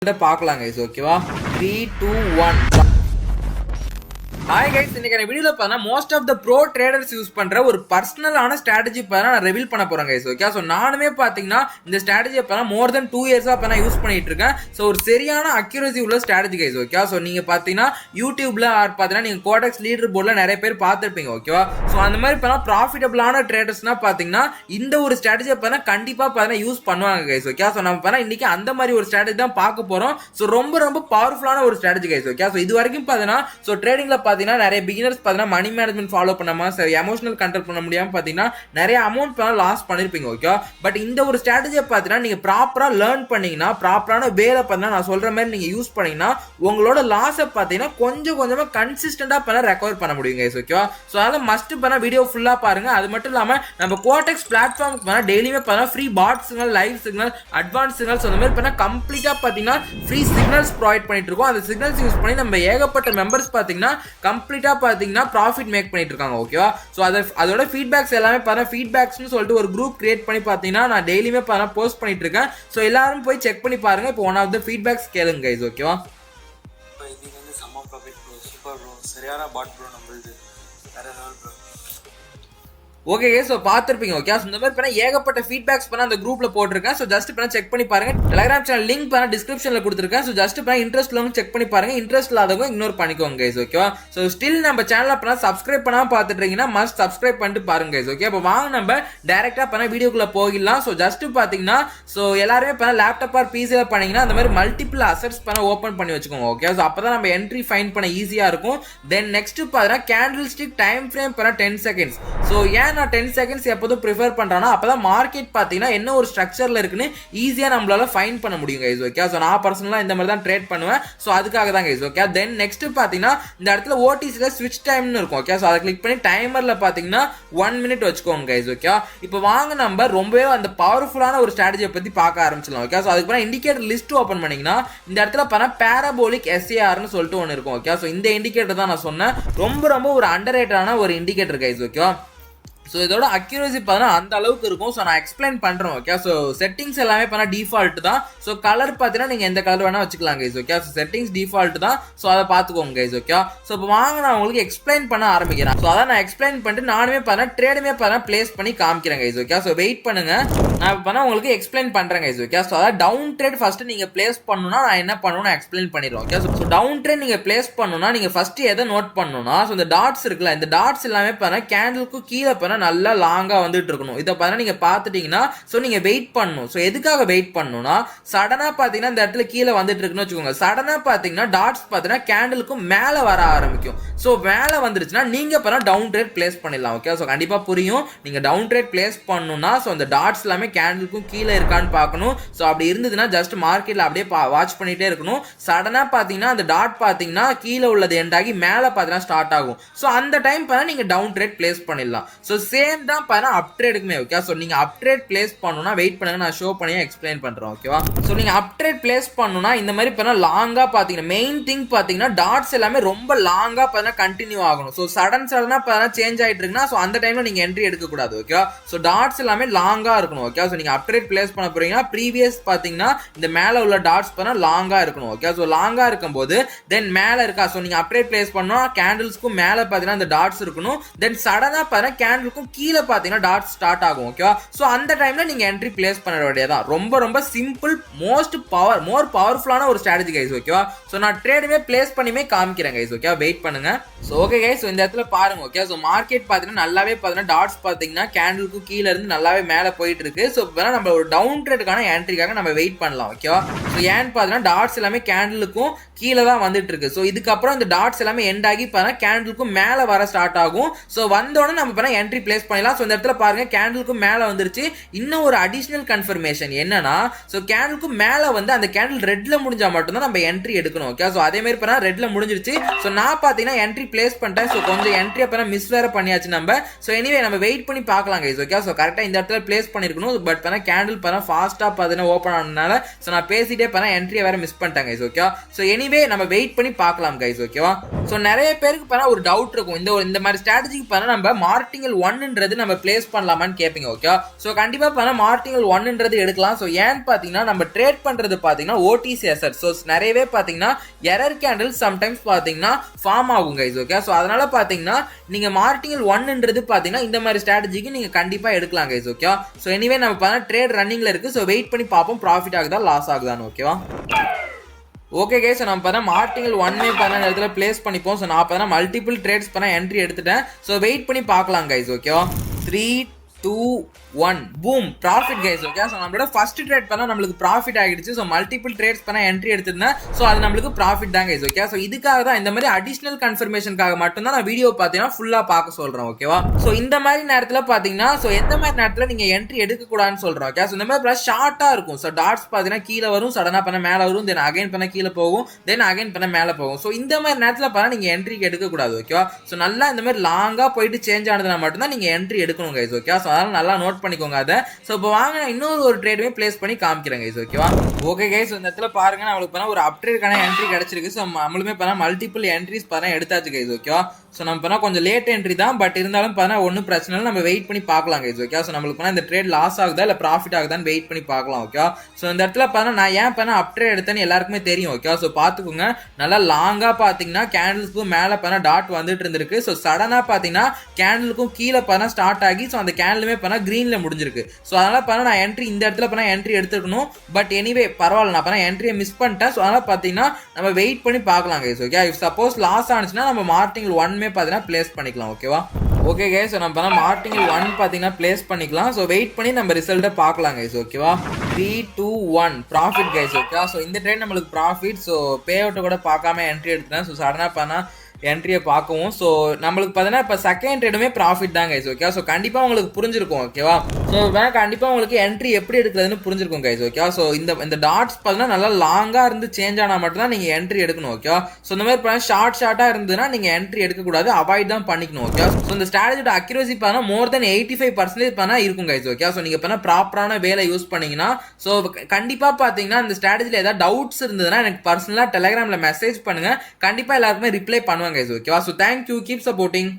உங்கள்கிட்ட பார்க்கலாம் கைஸ். ஓகேவா, 3 2 1. ஹாய் கைஸ், இன்னைக்கு வீடியோல பார்த்தா most of the pro traders use பண்ற ஒரு பர்சனலான ஸ்ட்ராட்டஜி பார்த்தா நான் ரிவீல் பண்ண போறேன் கைஸ். ஓகே, ஸோ நானுமே பார்த்தீங்கன்னா இந்த ஸ்ட்ராட்டஜியை பார்த்தா மோர் தென் 2 இயர்ஸா இப்போ நான் யூஸ் பண்ணிட்டு இருக்கேன். ஸோ ஒரு சரியான அக்யூரசி உள்ள ஸ்ட்ராட்டஜி கைஸ். ஓகே, ஸோ நீங்க பார்த்தீங்கன்னா யூடியூப்ல பார்த்தீங்கன்னா நீங்க கோடெக்ஸ் லீடர் போர்ட்ல நிறைய பேர் பார்த்துருப்பீங்க. ஓகேவா, ஸோ அந்த மாதிரி பார்த்தா ப்ராஃபிட்டபிளான ட்ரேடர்ஸ்னா பார்த்தீங்கன்னா இந்த ஒரு ஸ்ட்ராட்டஜியை பார்த்தா கண்டிப்பா பார்த்தீங்கன்னா யூஸ் பண்ணுவாங்க கைஸ். ஓகே, ஸோ நம்ம பார்த்தா இன்னைக்கு அந்த மாதிரி ஒரு ஸ்ட்ராட்டஜி தான் பார்க்க போறோம். ஸோ ரொம்ப ரொம்ப பவர்ஃபுல்லான ஒரு ஸ்ட்ராட்டஜி கைஸ். ஓகே, ஸோ இது வரைக்கும் பார்த்தீங்கன்னா ஸோ ட்ரேடிங்ல நிறைய பிகினர்ஸ் பார்த்தீங்கன்னா மணி மேனேஜ்மெண்ட் ஃபாலோ பண்ணாம சரி எமோஷனல் கண்ட்ரோல் பண்ண முடியாம பார்த்தீங்கன்னா நிறைய அமௌண்ட் லாஸ் பண்ணிருப்பீங்க. ஓகே, பட் இந்த ஒரு ஸ்ட்ராட்டஜியை பார்த்தீங்கன்னா நீங்க ப்ராப்பரா லேர்ன் பண்ணீங்கன்னா ப்ராப்பரான வேல பார்த்தீங்கன்னா நான் சொல்ற மாதிரி நீங்க யூஸ் பண்ணீங்கன்னா உங்களோட லாஸை பார்த்தீங்கன்னா கொஞ்சம் கொஞ்சமா கன்சிஸ்டன்டா பண்ண ரெக்கவர் பண்ண முடியும் கைஸ். ஓகே, ஸோ அதனால மஸ்ட் பண்ண வீடியோ ஃபுல்லா பாருங்க. அது மட்டும் இல்லாம நம்ம கோடெக்ஸ் பிளாட்ஃபார்முக்கு பண்ணா டெய்லியுமே பார்த்தா free bot signal, live signal, advance signals அந்த மாதிரி பண்ணா கம்ப்ளீட்டா பார்த்தீங்கன்னா ஃப்ரீ சிக்னல்ஸ் ப்ரொவைட் பண்ணிட்டு இருக்கோம். அந்த சிக்னல்ஸ் யூஸ் பண்ணி நம்ம ஏகப்பட்ட மெம்பர்ஸ் பார்த்தீங்கன்னா கம்ப்ளீட்டா பாத்தீங்கன்னா ப்ராஃபிட் மேக் பண்ணிட்டு இருக்காங்க. ஓகேவா, சோ அதோட ஃபீட்பேக்ஸ் எல்லாமே பாருங்க. ஃபீட்பேக்ஸ்னு சொல்லிட்டு ஒரு குரூப் கிரியேட் பண்ணி பாத்தீங்கன்னா நான் டெய்லியுமே பாருங்க போஸ்ட் பண்ணிட்டு இருக்கேன். சோ எல்லாரும் போய் செக் பண்ணி பாருங்க. இப்போ ஒன் ஆஃப் த ஃபீட்பேக்ஸ் கேளுங்க கைஸ். ஓகேவா, இன்னைக்கு வந்து செம்ம ப்ராஃபிட் ப்ரோ, சூப்பர் ப்ரோ, சரியான பாட் ப்ரோ, நம்மளுது வேற லெவல் ப்ரோ. ஓகே, ஸோ பார்த்துருப்பீங்க. ஓகே, இந்த மாதிரி பண்ண ஏகப்பட்ட ஃபீட்பேக்ஸ் பண்ண அந்த குரூப்ல போட்டிருக்கேன். ஸோ ஜஸ்ட் பண்ண செக் பண்ணி பாருங்க. டெலிகிராம் சேனல் லிங்க் பண்ண டிஸ்கிரிப்ஷன்ல கொடுத்துருக்கேன். ஸோ ஜஸ்ட் பண்ண இன்ட்ரெஸ்ட் உள்ளவங்க செக் பண்ணி பாருங்க. இன்ட்ரெஸ்ட் இல்லாதவங்க இக்னோர் பண்ணிக்கோங்க கைஸ். ஓகேவா, ஸோ ஸ்டில் நம்ம சேனல் பண்ண சப்ஸ்கிரைப் பண்ணாம பார்த்துட்டு இருக்கீங்கன்னா மஸ்ட் சப்ஸ்கிரைப் பண்ணிட்டு பாருங்க கைஸ். ஓகே, அப்போ வாங்க நம்ம டைரக்டா பண்ண வீடியோக்குள்ள போயிடலாம். ஸோ ஜஸ்ட் பாத்தீங்கன்னா ஸோ எல்லாருமே பண்ண லேப்டாப் ஆர் பிசில பண்ணீங்கன்னா அந்த மாதிரி மல்டிபிள் அசெட்ஸ் பண்ண ஓப்பன் பண்ணி வச்சுக்கோங்க. ஓகே, ஸோ அப்பதான் நம்ம என்ட்ரி ஃபைண்ட் பண்ண ஈஸியா இருக்கும். தென் நெக்ஸ்ட் பாத்தீங்கன்னா கேண்டில் ஸ்டிக் டைம் ஃப்ரேம் பண்ண 10 செகண்ட்ஸ். ஸோ ஏன் நான் 10 செகண்ட்ஸ் எப்போதும் ப்ரிஃபர் பண்றானா அப்பதான் மார்க்கெட் பாத்தீங்கன்னா என்ன ஒரு ஸ்ட்ரக்சர்ல இருக்குன்னு ஈஸியா நம்மளால ஃபைண்ட் பண்ண முடியும் கைஸ். ஓகே, சோ நான் பர்சனலா இந்த மாதிரி தான் ட்ரேட் பண்ணுவேன். சோ அதுக்காக தான் கைஸ். ஓகே, தென் நெக்ஸ்ட் பாத்தீங்கன்னா இந்த இடத்துல ஓடிசில ஸ்விட்ச் டைம்னு இருக்கும். ஓகே, சோ அதை கிளிக் பண்ணி டைமர்ல பாத்தீங்கன்னா 1 மினிட் வச்சுக்கோங்க கைஸ். ஓகே, இப்போ வாங்க நம்ம ரொம்பவே அந்த பவர்ஃபுல்லான ஒரு ஸ்ட்ராட்டஜியை பத்தி பார்க்க ஆரம்பிச்சலாம். ஓகே, சோ அதுக்கு இண்டிகேட்டர் லிஸ்ட் ஓபன் பண்ணீங்கன்னா இந்த இடத்துல பண்ண பாராபோலிக் எஸ்ஏஆர்னு சொல்லிட்டு ஒன்று இருக்கும். ஓகே, சோ இந்த இண்டிகேட்டர் தான் நான் சொன்னேன் ரொம்ப ரொம்ப ஒரு அண்டர்ரேட்டடான ஒரு இண்டிகேட்டர் கைஸ். ஓகே, ஸோ இதோட அக்யூரசி பார்த்தீங்கன்னா அந்த அளவுக்கு இருக்கும். ஸோ நான் எக்ஸ்பிளைன் பண்ணுறேன். ஓகே, ஸோ செட்டிங்ஸ் எல்லாமே பண்ண டிஃபால்ட் தான். ஸோ கலர் பார்த்தீங்கன்னா நீங்கள் எந்த கலர் வேணால் வச்சுக்கலாம் guys. Okay, so settings default தான். ஸோ அதை பார்த்துக்கோங்க கைஸ். ஓகே, ஸோ இப்போ வாங்க நான் உங்களுக்கு எக்ஸ்பிளைன் பண்ண ஆரம்பிக்கிறேன். ஸோ அதான் நான் எக்ஸ்பிளைன் பண்ணிட்டு நானுமே பார்த்தா ட்ரேடுமே பார்த்தா பிளேஸ் பண்ணி காமிக்கிறேன் கைஸ். ஓகே, ஸோ வெயிட் பண்ணுங்க, நான் இப்போ பண்ண உங்களுக்கு எக்ஸ்பிளைன் பண்ணுறேன் கைஸ். ஓகே, ஸோ அதாவது டவுன் ட்ரேட் ஃபர்ஸ்ட் நீங்கள் பிளேஸ் பண்ணணும்னா நான் என்ன பண்ணணும்னு எக்ஸ்பிளைன் பண்ணிடுறோம். ஓகே, ஸோ டவுன் ட்ரேட் நீங்கள் பிளேஸ் பண்ணணும்னா நீங்கள் ஃபர்ஸ்ட் எதை நோட் பண்ணணும்னா ஸோ இந்த டாட்ஸ் இருக்குல்ல, இந்த டாட்ஸ் எல்லாமே பார்த்தா கேண்டிலுக்கு கீழே பார்த்தா நல்லா லாங்கா வந்துட்டு இருக்கணும். இதை பார்த்தா நீங்க பாத்துட்டீங்கன்னா சோ நீங்க வெயிட் பண்ணணும். சோ எதுக்காக வெயிட் பண்ணணும்னா சடனா பாத்தீங்கன்னா இந்த இடத்துல கீழே வந்துட்டு இருக்குன்னு வச்சுக்கோங்க. சடனா பாத்தீங்கன்னா டாட்ஸ் பாத்தீங்கன்னா கேண்டிலுக்கு மேல வர ஆரம்பிக்கும். சோ மேல வந்துருச்சுன்னா நீங்க பண்ண டவுன் ட்ரேட் பிளேஸ் பண்ணிடலாம். ஓகே, சோ கண்டிப்பா புரியும். நீங்க டவுன் ட்ரேட் பிளேஸ் பண்ணணும்னா சோ அந்த டாட்ஸ் எல்லாமே கேண்டிலுக்கும் கீழே இருக்கான்னு பார்க்கணும். சோ அப்படி இருந்ததுன்னா ஜஸ்ட் மார்க்கெட்ல அப்படியே வாட்ச் பண்ணிட்டே இருக்கணும். சடனா பாத்தீங்கன்னா அந்த டாட் பாத்தீங்கன்னா கீழே உள்ளது எண்ட் ஆகி மேல பாத்தீங்கன்னா ஸ்டார்ட் ஆகும். சோ அந்த டைம் பார்த்தா நீங்க டவுன் ட்ரேட் பிளேஸ் பண்ணிடலாம். சோ சேம் தான் பார்த்தா அப் ட்ரேடுக்குமே. ஓகே, சோ நீங்க அப் ட்ரேட் பிளேஸ் பண்ணனும்னா வெயிட் பண்ணுங்க, நான் ஷோ பண்ணி எக்ஸ்பிளைன் பண்றேன். ஓகேவா, சோ நீங்க அப் ட்ரேட் பிளேஸ் பண்ணனும்னா இந்த மாதிரி பண்ணா லாங்கா பாத்தீங்கன்னா மெயின் திங் பாத்தீங்கன்னா டாட்ஸ் எல்லாமே ரொம்ப லாங்கா பார்த்தா கண்டினியூ ஆகணும். சோ சடனா பார்த்தா சேஞ்ச் ஆயிட்டு இருக்குன்னா சோ அந்த டைம்ல நீங்க என்ட்ரி எடுக்க கூடாது. ஓகே, சோ டாட்ஸ் எல்லாமே லாங்கா இருக்கணும். ஓகே, சோ நீங்க அப் ட்ரேட் பிளேஸ் பண்ண போறீங்கன்னா ப்ரீவியஸ் பாத்தீங்கன்னா இந்த மேல உள்ள டாட்ஸ் பண்ணா லாங்கா இருக்கணும். ஓகே, சோ லாங்கா இருக்கும்போது தென் மேல இருக்கா சோ நீங்க அப் ட்ரேட் பிளேஸ் பண்ணா கேண்டில்ஸ்க்கு மேல பாத்தீங்கன்னா இந்த டாட்ஸ் இருக்கணும். தென் சடனா பார்த்தா கேண்டிலுக்கும் கீழே பாத்தீங்கன்னா டாட்ஸ் ஸ்டார்ட் ஆகும். ஓகேவா, சோ அந்த டைம்ல நீங்க என்ட்ரி பிளேஸ் பண்ண வேண்டியதான். ரொம்ப ரொம்ப சிம்பிள், மோர் பவர்ஃபுல்லான ஒரு ஸ்ட்ராட்டஜி கைஸ். ஓகேவா, சோ நான் ட்ரேடுமே பிளேஸ் பண்ணிமே காமிக்கிறேன் கைஸ். ஓகே, வெயிட் பண்ணுங்க. சோ ஓகே கைஸ், இந்த இடத்துல பாருங்க. ஓகே, சோ மார்க்கெட் பாத்தீங்கன்னா நல்லாவே பாத்தீங்கன்னா டாட்ஸ் பாத்தீங்கன்னா கேண்டிலுக்கு கீழ இருந்து நல்லாவே மேல போயிட்டு இருக்கு. சோ வேணா நம்ம ஒரு டவுன் ட்ரேடுக்கான என்ட்ரிக்காக நம்ம வெயிட் பண்ணலாம். ஓகேவா, சோ ஏன்னு பாத்தீங்கன்னா டாட்ஸ் எல்லாமே கேண்டிலுக்கும் கீழே தான் வந்துட்டு இருக்கு. சோ இதுக்கப்புறம் இந்த டாட்ஸ் எல்லாமே எண்ட் ஆகி பாத்தீங்கன்னா கேண்டிலுக்கும் மேல வர ஸ்டார்ட் ஆகும். சோ வந்தோடனே நம்ம பண்ண என்ட்ரி பிளேஸ் பண்ணலாம். சோ இந்த இடத்துல பாருங்க கேண்டிலுக்கு மேல வந்துருச்சு. இன்னும் ஒரு அடிஷனல் கன்ஃபர்மேஷன் என்னன்னா சோ கேண்டிலுக்கு மேல வந்து அந்த கேண்டில் ரெட்ல முடிஞ்சா மட்டும் தான் நம்ம என்ட்ரி எடுக்கணும். ஓகே, சோ அதே மாதிரி பண்ணா ரெட்ல முடிஞ்சிருச்சு. சோ நான் பாத்தீங்கன்னா என்ட்ரி பிளேஸ் பண்ணிட்டேன். சோ கொஞ்சம் என்ட்ரி அப்ப மிஸ் வேற பண்ணியாச்சு நம்ம. சோ எனிவே நம்ம வெயிட் பண்ணி பார்க்கலாம் கைஸ். ஓகே, சோ கரெக்ட்டா இந்த இடத்துல பிளேஸ் பண்ணிருக்கணும். பட் பண்ணா கேண்டில் பண்ணா ஃபாஸ்டா பாத்தீங்கன்னா ஓபன் ஆனனால சோ நான் பேசிட்டே பண்ணா என்ட்ரி வேற மிஸ் பண்ணிட்டேன் கைஸ். ஓகே, சோ எனிவே நம்ம வெயிட் பண்ணி பார்க்கலாம் கைஸ். ஓகேவா, சோ நிறைய பேருக்கு பண்ணா ஒரு டவுட் இருக்கும். இந்த மாதிரி ஸ்ட்ராட்டஜிக்கு பண்ணா நம்ம மார்டிங்கல் 1ன்றது நம்ம பிளேஸ் பண்ணலாமான்னு கேட்பீங்க. ஓகே, ஸோ கண்டிப்பாக பார்த்தா மார்டிங்கல் 1ன்றது எடுக்கலாம். ஸோ ஏன்னு பார்த்தீங்கன்னா நம்ம ட்ரேட் பண்ணுறது பார்த்தீங்கன்னா ஓடிசி அசட். ஸோ நிறையவே பார்த்தீங்கன்னா எரர் கேண்டில் சம்டைம்ஸ் பார்த்தீங்கன்னா ஃபார்ம் ஆகும் கைஸ். ஓகே, ஸோ அதனால பார்த்தீங்கன்னா நீங்கள் மார்டிங்கல் 1ன்றது பார்த்தீங்கன்னா இந்த மாதிரி ஸ்ட்ராட்டஜிக்கு நீங்கள் கண்டிப்பாக எடுக்கலாம் கைஸ். ஓகே, ஸோ எனிவே நம்ம பார்த்தா ட்ரேட் ரன்னிங்கில் இருக்குது. ஸோ வெயிட் பண்ணி பார்ப்போம் ப்ராஃபிட் ஆகுதா லாஸ் ஆகுதான்னு. ஓகேவா, ஓகே கைஸ், நம்ம பார்த்தா மார்டிங்கல் 1 பார்த்தா இடத்துல பிளேஸ் பண்ணிப்போம். ஸோ நான் பார்த்தா மல்டிபிள் ட்ரேட்ஸ் பண்ண என்ட்ரி எடுத்துட்டேன். ஸோ வெயிட் பண்ணி பார்க்கலாம் கைஸ். ஓகேவா, 3, 2, 1 boom profit guys. Okay, so நம்மளோட ஃபர்ஸ்ட் ட்ரேட் பண்ணா நம்மளுக்கு ப்ராஃபிட் ஆகிடுச்சு. ஸோ மல்டிபிள் ட்ரேட்ஸ் பண்ண என்ட்ரி எடுத்திருந்தேன். ஸோ அது நம்மளுக்கு ப்ராஃபிட் தான் கைஸ். ஓகே, ஸோ இதுக்காக தான் இந்த மாதிரி அடிஷனல் கன்ஃபர்மேஷனுக்காக மட்டும்தான் நான் வீடியோ பார்த்தீங்கன்னா ஃபுல்லாக பார்க்க சொல்றேன். ஓகேவா, ஸோ இந்த மாதிரி நேரத்தில் பார்த்தீங்கன்னா ஸோ எந்த மாதிரி நேரத்தில் நீங்கள் என்ட்ரி எடுக்கக்கூடாதுன்னு சொல்கிறோம். ஓகே, ஸோ இந்த மாதிரி ஷார்ட்டாக இருக்கும். ஸோ டாட்ஸ் பார்த்தீங்கன்னா கீழே வரும், சடனாக பண்ண மேலே வரும், தென் அகைன் பண்ண கீழே போகும், தென் அகைன் பண்ண மேலே போகும். ஸோ இந்த மாதிரி நேரத்தில் பார்த்தா நீங்கள் என்ட்ரிக்கு எடுக்கக்கூடாது. ஓகேவா, ஸோ நல்லா இந்த மாதிரி லாங்காக போயிட்டு சேஞ்ச் ஆனதுனா மட்டும்தான் நீங்கள் என்ட்ரி எடுக்கணும் கைஸ். ஓகே, ஸோ அதனால நல்லா நோட் பண்ணிக்கோங்க அதை. ஸோ இப்போ வாங்க நான் இன்னொரு ட்ரேடுமே பிளேஸ் பண்ணி காமிக்கிறேன் கைஸ். ஓகேவா, ஓகே கைஸ், இந்த இடத்துல பாருங்க நம்மளுக்கு பண்ண ஒரு அப்ட்ரேடுக்கான என்ட்ரி கிடைச்சிருக்கு. ஸோ நம்மளுமே பண்ண மல்டிபிள் என்ட்ரிஸ் பண்ண எடுத்தாச்சு கைஸ். ஓகேவா, ஸோ நம்ம பண்ணா கொஞ்சம் லேட் என்ட்ரி தான், பட் இருந்தாலும் பார்த்தா ஒன்றும் பிரச்சனை இல்லை, நம்ம வெயிட் பண்ணி பார்க்கலாம் கைஸ். ஓகே, ஸோ நம்மளுக்கு பண்ணா இந்த ட்ரேட் லாஸ் ஆகுதா இல்லை ப்ராஃபிட் ஆகுதான்னு வெயிட் பண்ணி பார்க்கலாம். ஓகே, ஸோ இந்த இடத்துல பார்த்தா நான் ஏன் பண்ண அப்ட்ரேட் எடுத்தேன்னு எல்லாருக்குமே தெரியும். ஓகே, ஸோ பார்த்துக்கோங்க, நல்லா லாங்காக பார்த்தீங்கன்னா கேண்டில்ஸ்க்கும் மேலே பண்ண டாட் வந்துட்டு இருந்திருக்கு. ஸோ சடனாக பார்த்தீங்கன்னா கேண்டிலுக்கும் கீழே பண்ண ஸ்டார்ட் ஆகி ஸோ அந்த கேண்டிலுமே பண்ண க்ரீனில் முடிஞ்சிருக்கு. ஸோ அதனால பண்ண நான் என்ட்ரி இந்த இடத்துல பண்ண என்ட்ரி எடுத்துக்கணும். பட் எனிவே பரவாயில்ல, நான் பண்ண என்ட்ரியை மிஸ் பண்ணிட்டேன். ஸோ அதனால பார்த்தீங்கன்னா நம்ம வெயிட் பண்ணி பார்க்கலாம் guys. Okay, if suppose loss ஆனிச்சுன்னா நம்ம மார்டிங்கல் 1 பார்த்தீங்கன்னா பிளேஸ் பண்ணிக்கலாம். ஓகேவா, ஓகே கைஸ், ஸோ நம்ம பண்ண மார்டிங்கல் 1 பார்த்தீங்கன்னா பிளேஸ் பண்ணிக்கலாம். ஸோ வெயிட் பண்ணி நம்ம ரிசல்ட்டை பார்க்கலாம் கைஸ். ஓகேவா, 3, 2, 1 ப்ராஃபிட் கைஸ். ஓகே, ஸோ இந்த ட்ரேட் நம்மளுக்கு ப்ராஃபிட். ஸோ பே அவுட்டை கூட பார்க்காம என்ட்ரி எடுத்துட்டேன். ஸோ சடனாக பண்ணால் என்ட்ரியை பார்க்கவும் ஸோ நம்மளுக்கு பார்த்தீங்கன்னா இப்போ செகண்ட் ட்ரேடுமே ப்ராஃபிட் தான் கைஸ். ஓகே, ஸோ கண்டிப்பாக உங்களுக்கு புரிஞ்சிருக்கும். ஓகேவா, ஸோ வேணா கண்டிப்பாக உங்களுக்கு என்ட்ரி எப்படி எடுக்கிறதுன்னு புரிஞ்சிருக்கும் கைஸ். ஓகேவா, ஸோ இந்த டாட்ஸ் பார்த்தீங்கன்னா நல்லா லாங்காக இருந்து சேஞ்ச் ஆனால் மட்டும் தான் நீங்கள் என்ட்ரி எடுக்கணும். ஓகேவா, ஸோ இந்த மாதிரி பண்ண ஷார்ட்டாக இருந்ததுன்னா நீங்கள் என்ட்ரி எடுக்கக்கூடாது, அவாய்ட் தான் பண்ணிக்கணும். ஓகே, ஸோ இந்த ஸ்ட்ராட்டஜியோட அக்யூரசி பார்த்தா மோர் தென் 85% பண்ணா இருக்கும் கைஸ். ஓகே, ஸோ நீங்கள் பண்ண ப்ராப்பரான வேலை யூஸ் பண்ணீங்கன்னா ஸோ கண்டிப்பாக பார்த்தீங்கன்னா இந்த ஸ்ட்ராட்டஜியில் ஏதாவது டவுட்ஸ் இருந்ததுன்னா எனக்கு பர்சனலாக டெலிகிராமில் மெசேஜ் பண்ணுங்க, கண்டிப்பாக எல்லாருக்குமே ரிப்ளை பண்ணுவாங்க கைஸ். ஓகேவா, ஸோ தேங்க்யூ, கீப் சப்போர்ட்டிங்.